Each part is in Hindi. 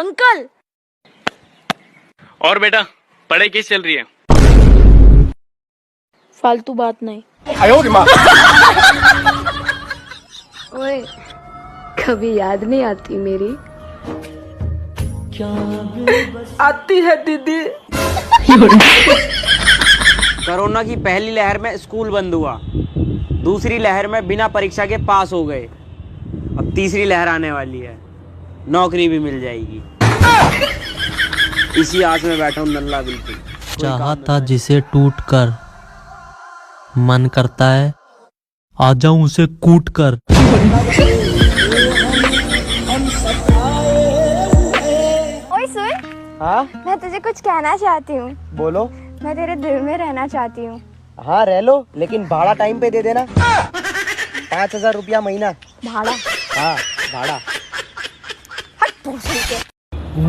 अंकल। और बेटा पढ़ाई कैसी चल रही है? फालतू बात नहीं। ओए, कभी याद नहीं आती मेरी? आती है दीदी। कोरोना की पहली लहर में स्कूल बंद हुआ, दूसरी लहर में बिना परीक्षा के पास हो गए, अब तीसरी लहर आने वाली है, नौकरी भी मिल जाएगी। इसी आस में बैठा हूँ नल्ला बिल्कुल। चाहा था जिसे टूट कर, मन करता है आ जाऊं उसे कूट कर। ओए सुन। हाँ मैं तुझे कुछ कहना चाहती हूँ। बोलो। मैं तेरे दिल में रहना चाहती हूँ। हाँ रह लो, लेकिन भाड़ा टाइम पे दे देना। 5,000 रुपया महीना भाड़ा? हाँ भाड़ा।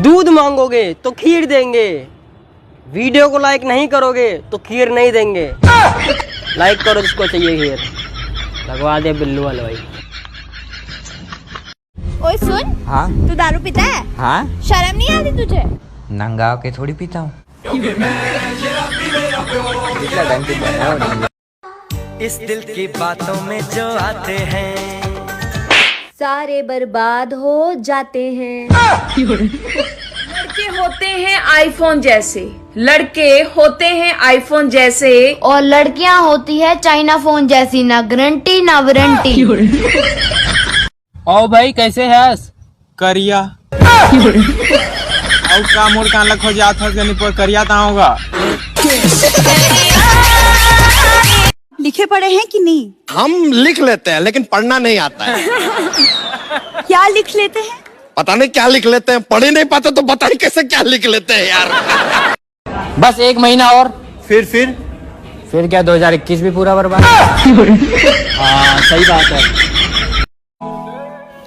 दूध मांगोगे तो खीर देंगे, वीडियो को लाइक नहीं करोगे तो खीर नहीं देंगे। लाइक करो जिसको चाहिए खीर, लगवा दे बिल्लू हलवाई। ओए सुन। हाँ तू दारू पीता है? हाँ, शर्म नहीं आती तुझे? नंगा होके थोड़ी पीता हूँ। इस दिल की बातों में जो आते हैं सारे बर्बाद हो जाते हैं। लड़के होते हैं आईफोन जैसे, लड़के होते हैं आईफोन जैसे, और लड़कियां होती है चाइना फोन जैसी, ना गारंटी ना वारंटी। ओ भाई कैसे है? करिया और का मोर कान लग हो जात है जनी पर करिया ता होगा। लिखे पढ़े हैं कि नहीं? हम लिख लेते हैं लेकिन पढ़ना नहीं आता है। क्या लिख लेते हैं? पता नहीं क्या लिख लेते हैं, पढ़ ही नहीं पाते तो बताइए कैसे क्या लिख लेते हैं यार। बस 1 महीना और फिर क्या 2021 भी पूरा बर्बाद। हाँ सही बात है।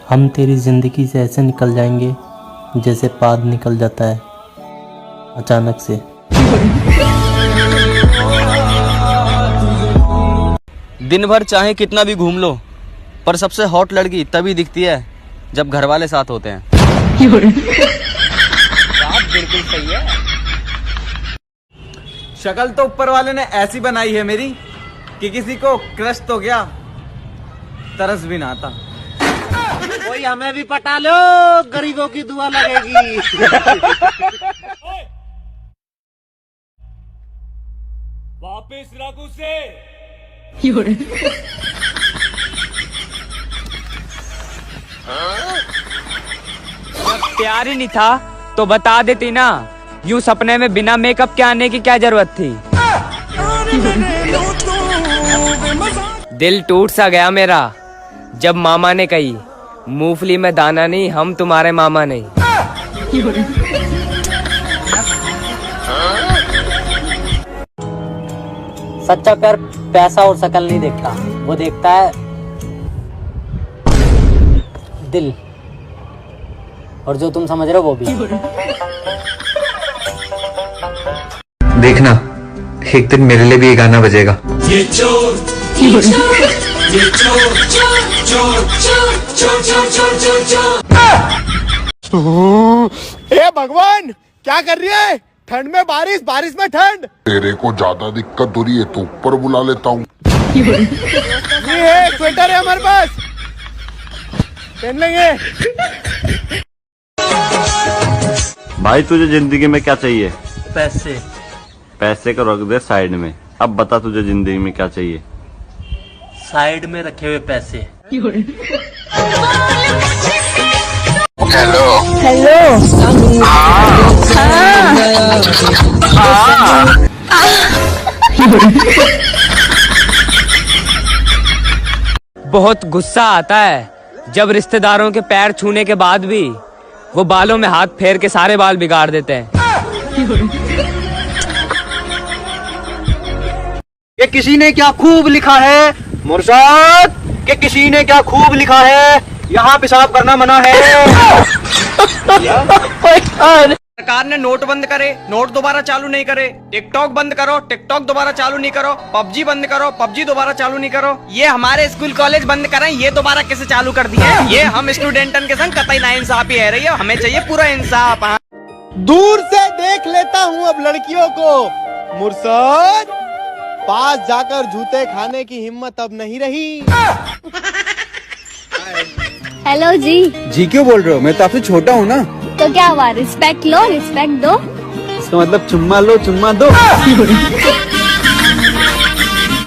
हम तेरी जिंदगी से ऐसे निकल जाएंगे जैसे पाद निकल जाता है अचानक से। दिन भर चाहे कितना भी घूम लो, पर सबसे हॉट लड़की तभी दिखती है जब घर वाले साथ होते हैं। बात बिल्कुल सही है। शक्ल तो ऊपर वाले ने ऐसी बनाई है मेरी कि किसी को क्रश तो गया, तरस भी ना आता। कोई हमें भी पटा लो, गरीबों की दुआ लगेगी। वापस रख उसे। प्यार ही नहीं था तो बता देती ना, यूं सपने में बिना मेकअप के आने की क्या जरूरत थी। दिल टूट सा गया मेरा जब मामा ने कही, मूंगफली में दाना नहीं, हम तुम्हारे मामा नहीं। सच्चा प्यार पैसा और शकल नहीं देखता, वो देखता है दिल, और जो तुम समझ रहे हो वो भी। देखना एक दिन मेरे लिए भी ये गाना बजेगा। ये चोर, ये चोर, ये चोर, चोर, चोर, चोर, चोर, चोर, चोर, चोर। हे भगवान क्या कर रही है? ठंड में बारिश, बारिश में ठंड। तेरे को ज्यादा दिक्कत हो रही है तो ऊपर बुला लेता हूँ। ये है स्वेटर है हमारे पास, पहन लेंगे। भाई तुझे जिंदगी में क्या चाहिए? पैसे। पैसे को रख दे साइड में, अब बता तुझे जिंदगी में क्या चाहिए? साइड में रखे हुए पैसे। Hello hello. बहुत गुस्सा आता है जब रिश्तेदारों के पैर छूने के बाद भी वो बालों में हाथ फेर के सारे बाल बिगाड़ देते हैं। ये किसी ने क्या खूब लिखा है मुर्शाद, कि किसी ने क्या खूब लिखा है, यहाँ पेशाब करना मना है। सरकार ने नोट बंद करे, नोट दोबारा चालू नहीं करे, टिकटॉक बंद करो, टिकटॉक दोबारा चालू नहीं करो, पबजी बंद करो, पबजी दोबारा चालू नहीं करो, ये हमारे स्कूल कॉलेज बंद करें, ये दोबारा कैसे चालू कर दिए? ये हम स्टूडेंटन के संग कतई नाइंसाफी है रही है, हमें चाहिए पूरा इंसाफ। हाँ। दूर से देख लेता हूँ अब लड़कियों को, मुर्शद पास जाकर जूते खाने की हिम्मत अब नहीं रही। हेलो जी। जी क्यों बोल रहे हो? मैं तो आपसे छोटा हूँ ना। तो क्या हुआ, रिस्पेक्ट लो, रिस्पेक्ट दो। इसका मतलब चुम्मा लो, चुम्मा दो।